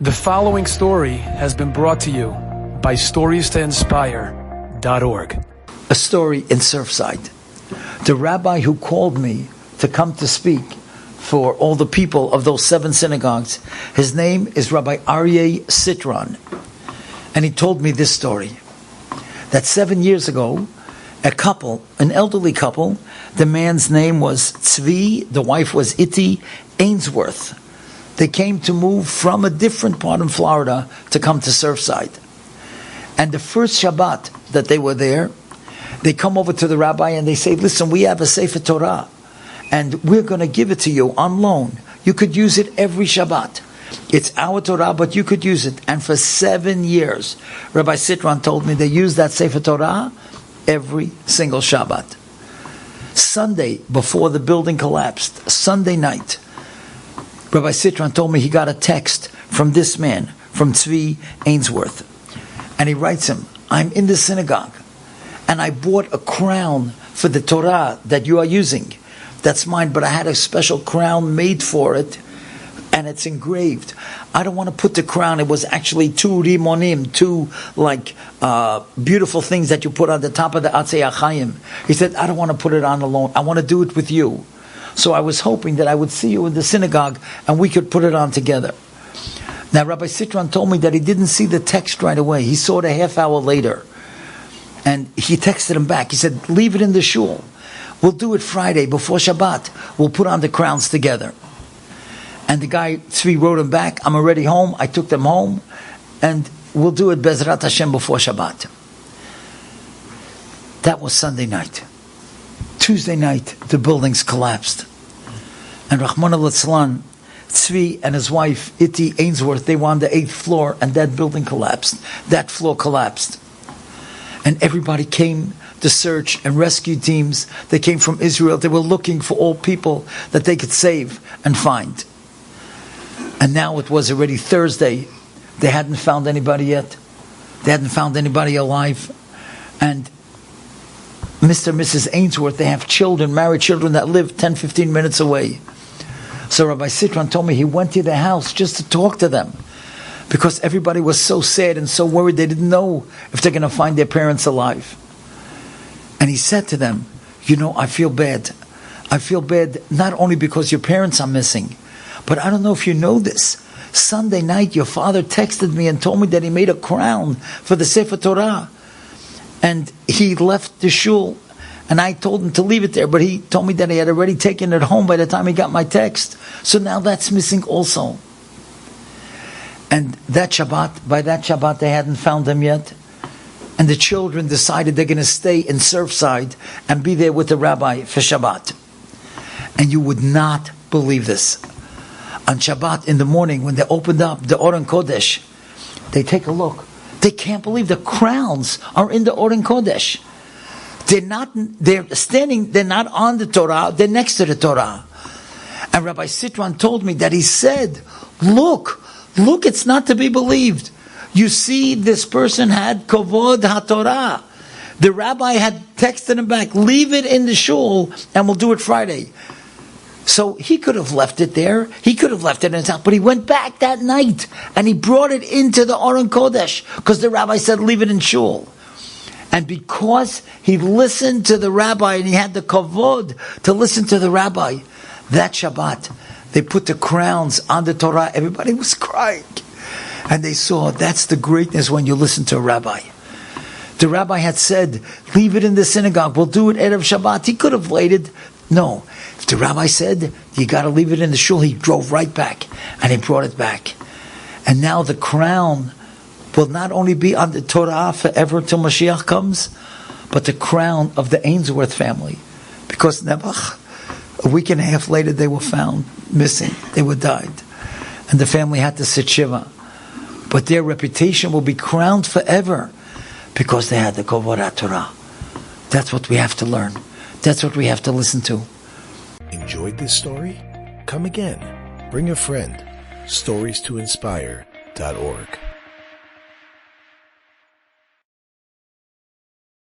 The following story has been brought to you by StoriesToInspire.org. A story in Surfside. The rabbi who called me to come to speak for all the people of those 7 synagogues, his name is Rabbi Aryeh Sitron. And he told me this story. That 7 years ago, a couple, an elderly couple, the man's name was Tzvi, the wife was Iti Ainsworth. They came to move from a different part of Florida to come to Surfside. And the first Shabbat that they were there, they come over to the rabbi and they say, listen, we have a Sefer Torah and we're going to give it to you on loan. You could use it every Shabbat. It's our Torah, but you could use it. And for 7 years, Rabbi Sitron told me they used that Sefer Torah every single Shabbat. Sunday, before the building collapsed, Sunday night, Rabbi Sitron told me he got a text from this man, from Tzvi Ainsworth. And he writes him, I'm in the synagogue, and I bought a crown for the Torah that you are using. That's mine, but I had a special crown made for it, and it's engraved. I don't want to put the crown. It was actually 2 rimonim, 2 beautiful things that you put on the top of the Atzei HaChaim. He said, I don't want to put it on alone. I want to do it with you. So I was hoping that I would see you in the synagogue and we could put it on together. Now Rabbi Sitron told me that he didn't see the text right away. He saw it a half hour later. And he texted him back. He said, leave it in the shul. We'll do it Friday before Shabbat. We'll put on the crowns together. And the guy, Tzvi, wrote him back, I'm already home. I took them home. And we'll do it Bezrat Hashem before Shabbat. That was Sunday night. Tuesday night, the buildings collapsed. And Rahman al-Atzlan, Tzvi and his wife, Iti Ainsworth, they were on the 8th floor, and that building collapsed. That floor collapsed. And everybody came to search, and rescue teams, they came from Israel. They were looking for all people that they could save and find. And now it was already Thursday. They hadn't found anybody yet. They hadn't found anybody alive. And Mr. and Mrs. Ainsworth, they have children, married children that live 10, 15 minutes away. So Rabbi Sitron told me he went to their house just to talk to them because everybody was so sad and so worried they didn't know if they're going to find their parents alive. And he said to them, you know, I feel bad. I feel bad not only because your parents are missing, but I don't know if you know this. Sunday night, your father texted me and told me that he made a crown for the Sefer Torah. And he left the shul, and I told him to leave it there, but he told me that he had already taken it home by the time he got my text. So now that's missing also. And that Shabbat, by that Shabbat, they hadn't found him yet. And the children decided they're going to stay in Surfside and be there with the rabbi for Shabbat. And you would not believe this. On Shabbat in the morning, when they opened up the Oren Kodesh, they take a look. They can't believe the crowns are in the Oren Kodesh. They're not on the Torah, they're next to the Torah. And Rabbi Sitron told me that he said, look, it's not to be believed. You see, this person had Kavod HaTorah. The rabbi had texted him back, leave it in the shul and we'll do it Friday. So he could have left it there. He could have left it in his house. But he went back that night and he brought it into the Oren Kodesh because the rabbi said, leave it in shul. And because he listened to the rabbi and he had the kavod to listen to the rabbi, that Shabbat, they put the crowns on the Torah. Everybody was crying. And they saw that's the greatness when you listen to a rabbi. The rabbi had said, leave it in the synagogue. We'll do it Erev Shabbat. He could have waited. No. If the rabbi said, you got to leave it in the shul, he drove right back and he brought it back. And now the crown will not only be on the Torah forever till Mashiach comes, but the crown of the Ainsworth family. Because Nebuch, a week and a half later, they were found missing. They were died. And the family had to sit Shiva. But their reputation will be crowned forever because they had the Kavod HaTorah. That's what we have to learn. That's what we have to listen to. Enjoyed this story? Come again. Bring a friend. StoriesToInspire.org